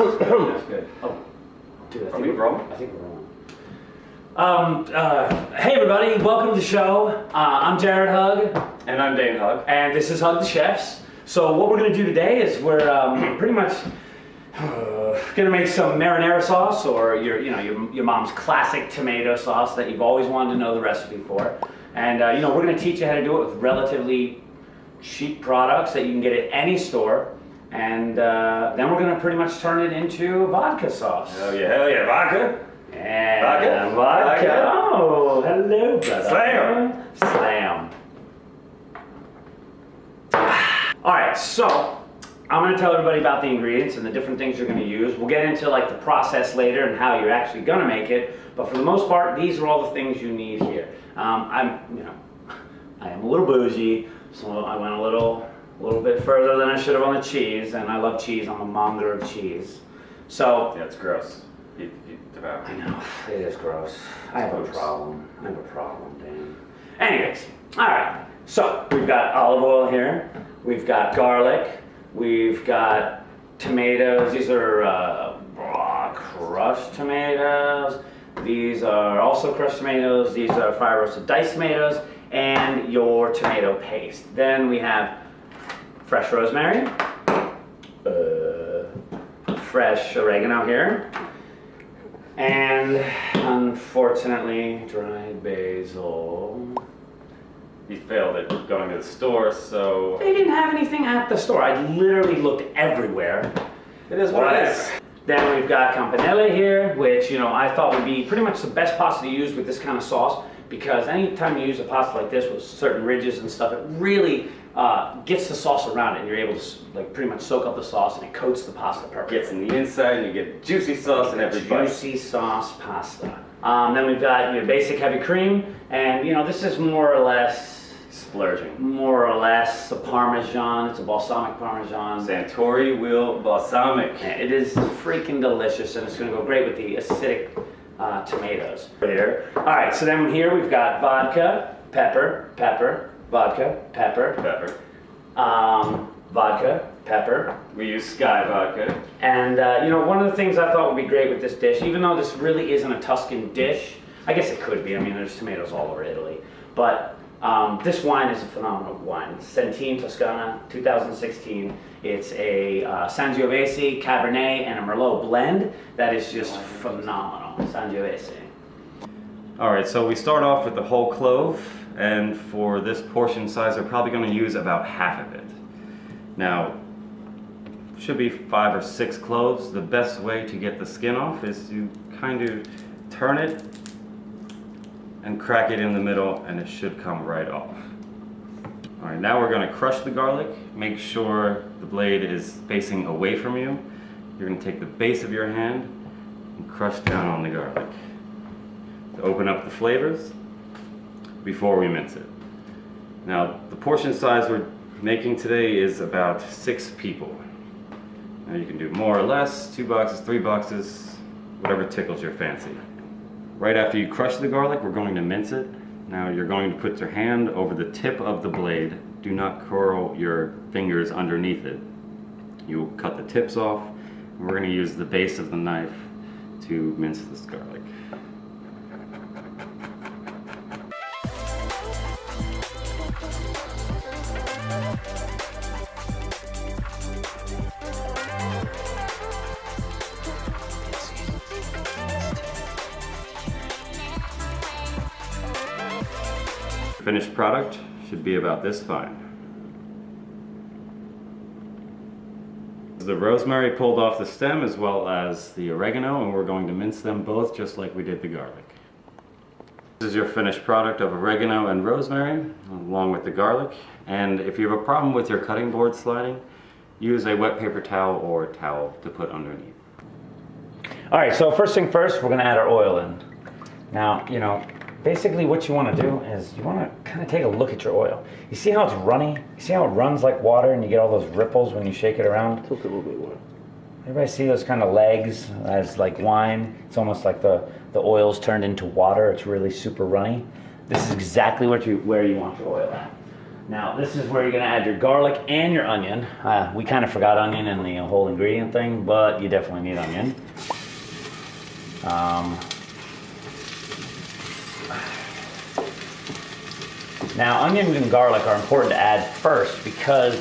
That's good. Oh, dude, Are we rolling? I think we're rolling. Hey everybody, welcome to the show. I'm Jared Hugg. And I'm Dane Hugg. And this is Hugg The Chefs. So what we're going to do today is we're pretty much going to make some marinara sauce, or your mom's classic tomato sauce that you've always wanted to know the recipe for. And we're going to teach you how to do it with relatively cheap products that you can get at any store. And then we're going to pretty much turn it into vodka sauce. Hell yeah, vodka. And vodka. Oh, hello, brother. Slam. Slam. All right, so I'm going to tell everybody about the ingredients and the different things you're going to use. We'll get into like the process later and how you're actually going to make it. But for the most part, these are all the things you need here. I am a little bougie, so I went a little bit further than I should have on the cheese, and I love cheese. I'm a monger of cheese. So yeah, it's gross. You devour. I know, it is gross. I have a problem, Dan. Anyways, all right. So we've got olive oil here. We've got garlic. We've got tomatoes. These are crushed tomatoes. These are also crushed tomatoes. These are fire roasted diced tomatoes, and your tomato paste. Then we have fresh rosemary, fresh oregano here, and unfortunately dried basil. He failed at going to the store, so They didn't have anything at the store. I literally looked everywhere. it is what it is. Then we've got Campanelle here, which I thought would be pretty much the best pasta to use with this kind of sauce, because anytime you use a pasta like this with certain ridges and stuff, it really gets the sauce around it, and you're able to pretty much soak up the sauce, and it coats the pasta perfectly. Gets in the inside, and you get juicy sauce in every bite. Juicy sauce pasta. Then we've got your basic heavy cream, and this is more or less Splurging. a Parmesan. It's a balsamic Parmesan. Santori wheel balsamic. It is freaking delicious, and it's going to go great with the acidic tomatoes. Here. All right, so then here we've got vodka, pepper, vodka, pepper, vodka, pepper. We use Sky vodka. And one of the things I thought would be great with this dish, even though this really isn't a Tuscan dish, I guess it could be. I mean, there's tomatoes all over Italy, but this wine is a phenomenal wine. Centene Toscana 2016. It's a Sangiovese, Cabernet, and a Merlot blend that is just phenomenal. Sangiovese. All right, so we start off with the whole clove, and for this portion size, we're probably going to use about half of it. Now, should be 5 or 6 cloves. The best way to get the skin off is to kind of turn it and crack it in the middle, and it should come right off. All right, now we're going to crush the garlic. Make sure the blade is facing away from you. You're going to take the base of your hand and crush down on the garlic to open up the flavors before we mince it. Now, the portion size we're making today is about 6 people. Now you can do more or less, 2 boxes, 3 boxes, whatever tickles your fancy. Right after you crush the garlic, we're going to mince it. Now you're going to put your hand over the tip of the blade. Do not curl your fingers underneath it. You will cut the tips off, and we're going to use the base of the knife to mince this garlic. Finished product should be about this fine. The rosemary pulled off the stem as well as the oregano, and we're going to mince them both just like we did the garlic. This is your finished product of oregano and rosemary along with the garlic. And if you have a problem with your cutting board sliding, use a wet paper towel or towel to put underneath. All right, so first thing first, we're going to add our oil in. Now, basically what you want to do is you want to kind of take a look at your oil. You see how it's runny? You see how it runs like water and you get all those ripples when you shake it around? Took a little bit more. Everybody see those kind of legs as like wine? It's almost like the oil's turned into water. It's really super runny. This is exactly where you want your oil at. Now this is where you're gonna add your garlic and your onion. We kind of forgot onion in the whole ingredient thing, but you definitely need onion. Now onions and garlic are important to add first because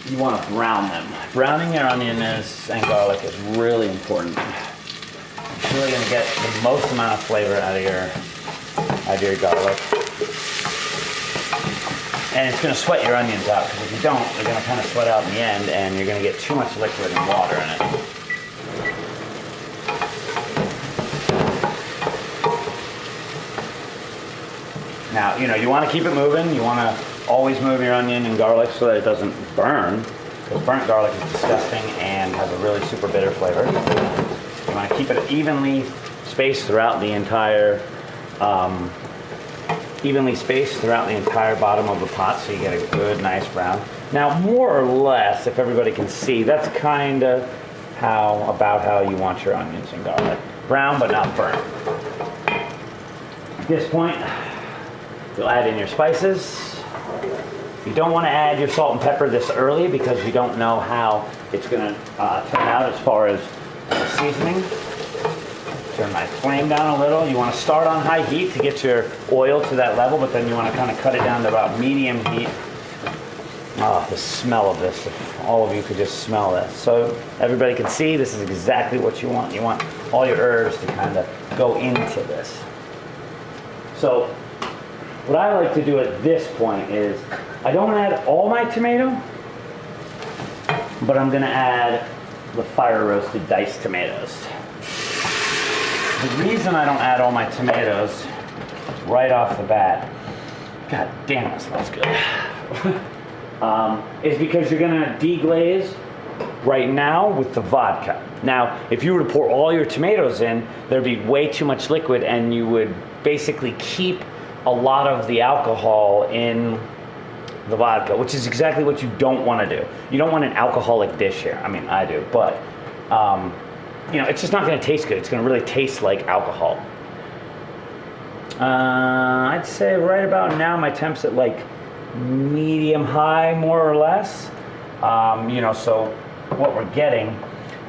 you want to brown them. Browning your onion and garlic is really important. It's really going to get the most amount of flavor out of your garlic. And it's going to sweat your onions out, because if you don't, they're going to kind of sweat out in the end, and you're going to get too much liquid and water in it. Now, you want to keep it moving. You want to always move your onion and garlic so that it doesn't burn, because burnt garlic is disgusting and has a really super bitter flavor. You want to keep it evenly spaced throughout the entire bottom of the pot, so you get a good, nice brown. Now, more or less, if everybody can see, that's kind of about how you want your onions and garlic. Brown, but not burnt. At this point, you'll add in your spices. You don't want to add your salt and pepper this early, because you don't know how it's going to turn out as far as seasoning. Turn my flame down a little. You want to start on high heat to get your oil to that level, but then you want to kind of cut it down to about medium heat. Oh, the smell of this. If all of you could just smell this. So everybody can see, this is exactly what you want. You want all your herbs to kind of go into this. So what I like to do at this point is, I don't want to add all my tomato, but I'm going to add the fire roasted diced tomatoes. The reason I don't add all my tomatoes right off the bat, god damn, it smells good, is because you're going to deglaze right now with the vodka. Now, if you were to pour all your tomatoes in, there'd be way too much liquid, and you would basically keep a lot of the alcohol in the vodka, which is exactly what you don't want to do. You don't want an alcoholic dish here. I mean, I do, but it's just not going to taste good. It's going to really taste like alcohol. I'd say right about now my temp's at like medium high, more or less. So what we're getting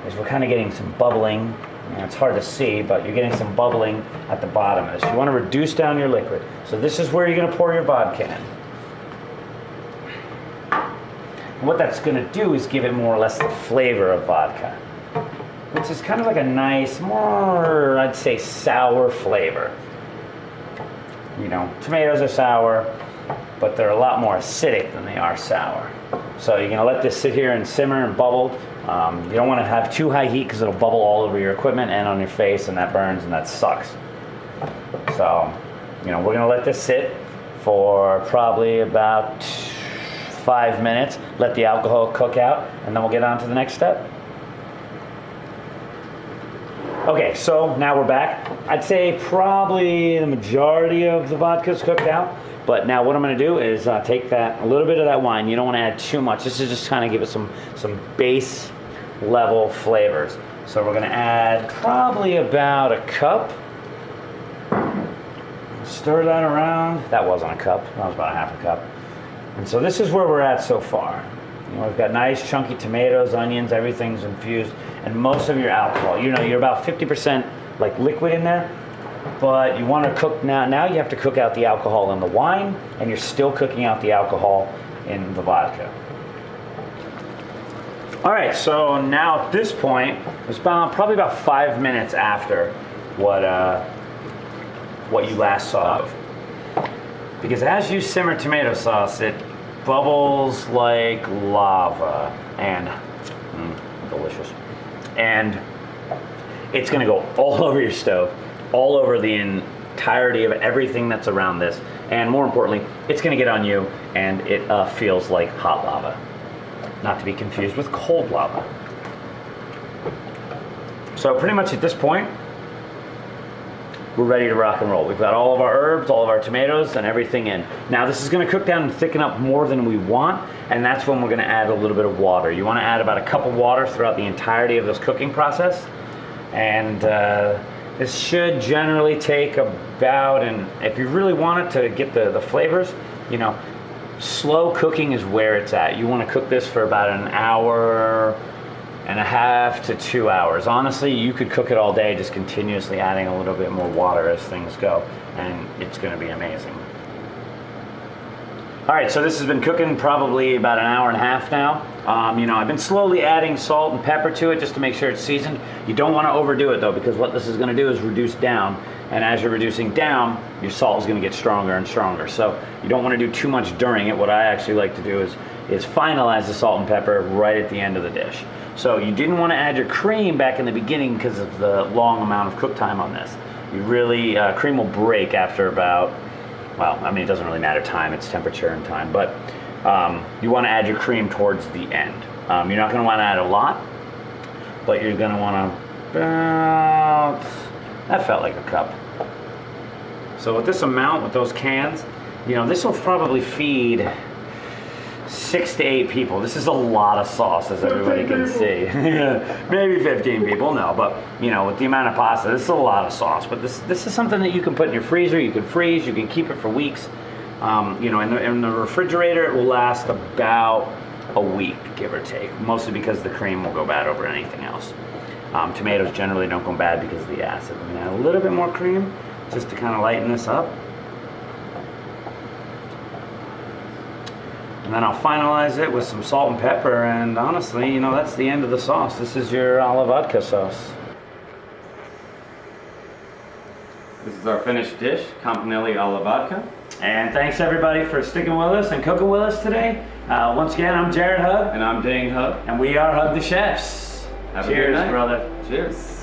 is we're kind of getting some bubbling. It's hard to see, but you're getting some bubbling at the bottom of this. You want to reduce down your liquid. So this is where you're going to pour your vodka in. And what that's going to do is give it more or less the flavor of vodka, which is kind of like a nice, more, I'd say, sour flavor. Tomatoes are sour, but they're a lot more acidic than they are sour. So you're going to let this sit here and simmer and bubble. You don't want to have too high heat, because it'll bubble all over your equipment and on your face, and that burns, and that sucks. So, we're going to let this sit for probably about 5 minutes, let the alcohol cook out, and then we'll get on to the next step. Okay, so now we're back. I'd say probably the majority of the vodka's cooked out. But now what I'm going to do is take a little bit of that wine. You don't want to add too much. This is just kind of give it some base level flavors. So we're going to add probably about a cup. Stir that around. That wasn't a cup. That was about a half a cup. And so this is where we're at so far. We've got nice chunky tomatoes, onions, everything's infused, and most of your alcohol. You're about 50% like liquid in there. But you want to cook now. Now you have to cook out the alcohol in the wine, and you're still cooking out the alcohol in the vodka. All right, so now at this point, it's probably about 5 minutes after what you last saw of. Because as you simmer tomato sauce, it bubbles like lava, and delicious. And it's going to go all over your stove, all over the entirety of everything that's around this, and more importantly, it's going to get on you, and it feels like hot lava, not to be confused with cold lava. So pretty much at this point, we're ready to rock and roll. We've got all of our herbs, all of our tomatoes, and everything in. Now this is going to cook down and thicken up more than we want, and that's when we're going to add a little bit of water. You want to add about a cup of water throughout the entirety of this cooking process, and This should generally take about, and if you really want it to get the flavors, you know, slow cooking is where it's at. You want to cook this for about an hour and a half to 2 hours. Honestly, you could cook it all day, just continuously adding a little bit more water as things go, and it's going to be amazing. All right, so this has been cooking probably about an hour and a half now. You know, I've been slowly adding salt and pepper to it just to make sure it's seasoned. You don't want to overdo it though, because what this is going to do is reduce down, and as you're reducing down, your salt is going to get stronger and stronger. So you don't want to do too much during it. What I actually like to do is finalize the salt and pepper right at the end of the dish. So you didn't want to add your cream back in the beginning because of the long amount of cook time on this. You really, cream will break after about, well, I mean, it doesn't really matter time, it's temperature and time, but you want to add your cream towards the end. You're not going to want to add a lot, but you're going to want to about, that felt like a cup. So with this amount, with those cans, you know, this will probably feed 6 to 8 people. This is a lot of sauce, as everybody can see. Maybe 15 people, no, but you know, with the amount of pasta, this is a lot of sauce. But this is something that you can put in your freezer, you can freeze, you can keep it for weeks. You know, in the refrigerator, it will last about a week, give or take, mostly because the cream will go bad over anything else. Tomatoes generally don't go bad because of the acid. I'm gonna add a little bit more cream just to kind of lighten this up. And then I'll finalize it with some salt and pepper, and honestly, you know, that's the end of the sauce. This is your alla vodka sauce. This is our finished dish, Campanelle alla vodka. And thanks everybody for sticking with us and cooking with us today. Once again, I'm Jared Hugg. And I'm Dane Hugg. And we are Hugg The Chefs. Have a good Cheers, night. brother. Cheers.